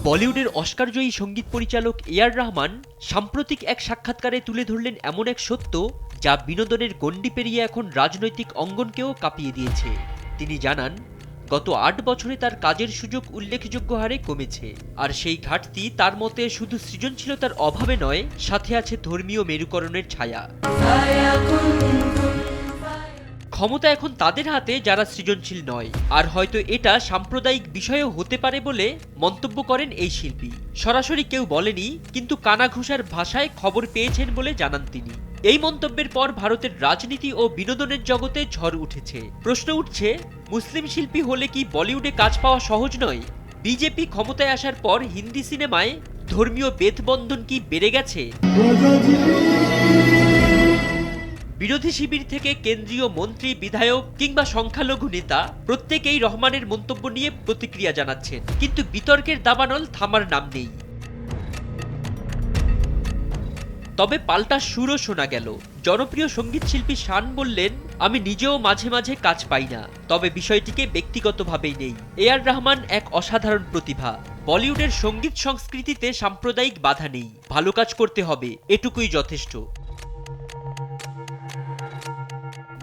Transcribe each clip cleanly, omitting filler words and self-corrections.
বলিউডের অস্কারজয়ী সঙ্গীত পরিচালক এআর রহমান সাম্প্রতিক এক সাক্ষাৎকারে তুলে ধরলেন এমন এক সত্য যা বিনোদনের গণ্ডি পেরিয়ে এখন রাজনৈতিক অঙ্গনকেও কাঁপিয়ে দিয়েছে। তিনি জানান, গত ৮ বছরে তার কাজের সুযোগ উল্লেখযোগ্য হারে কমেছে, আর সেই ঘাটতি তার মতে শুধু সৃজনশীলতার অভাবে নয়, সাথে আছে ধর্মীয় মেরুকরণের ছায়া। ক্ষমতা এখন তাদের হাতে যারা সৃজনশীল নয়, আর হয়তো এটা সাম্প্রদায়িক বিষয়ও হতে পারে বলে মন্তব্য করেন এই শিল্পী। সরাসরি কেউ বলেনি, কিন্তু কানাঘুষার ভাষায় খবর পেয়েছেন বলে জানান তিনি। এই মন্তব্যের পর ভারতের রাজনীতি ও বিনোদনের জগতে ঝড় উঠেছে। প্রশ্ন উঠছে, মুসলিম শিল্পী হলে কি বলিউডে কাজ পাওয়া সহজ নয়? বিজেপি ক্ষমতায় আসার পর হিন্দি সিনেমায় ধর্মীয় বেদবন্ধন কি বেড়ে গেছে? বিরোধী শিবির থেকে কেন্দ্রীয় মন্ত্রী, বিধায়ক কিংবা সংখ্যালঘু নেতা প্রত্যেকেই রহমানের মন্তব্য নিয়ে প্রতিক্রিয়া জানাচ্ছেন, কিন্তু বিতর্কের দাবানল থামার নাম নেই। তবে পাল্টা সুরও শোনা গেল। জনপ্রিয় সঙ্গীত শিল্পী শান বললেন, আমি নিজেও মাঝে মাঝে কাজ পাই না, তবে বিষয়টিকে ব্যক্তিগতভাবেই নেই। এআর রহমান এক অসাধারণ প্রতিভা। বলিউডের সঙ্গীত সংস্কৃতিতে সাম্প্রদায়িক বাধা নেই, ভালো কাজ করতে হবে, এটুকুই যথেষ্ট।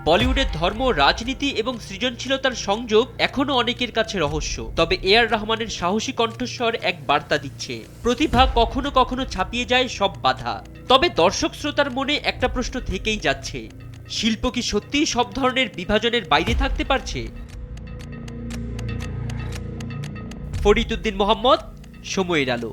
বলিউডের ধর্ম, রাজনীতি এবং সৃজনশীলতার সংযোগ এখনো অনেকের কাছে রহস্য, তবে এআর রহমানের সাহসী কণ্ঠস্বর এক বার্তা দিচ্ছে, প্রতিভা কখনো কখনো ছাপিয়ে যায় সব বাধা। তবে দর্শক শ্রোতার মনে একটা প্রশ্ন থেকেই যাচ্ছে, শিল্প কি সত্যিই সব ধরনের বিভাজনের বাইরে থাকতে পারছে? ফরিদ উদ্দিন মোহাম্মদ, সময়ের আলো।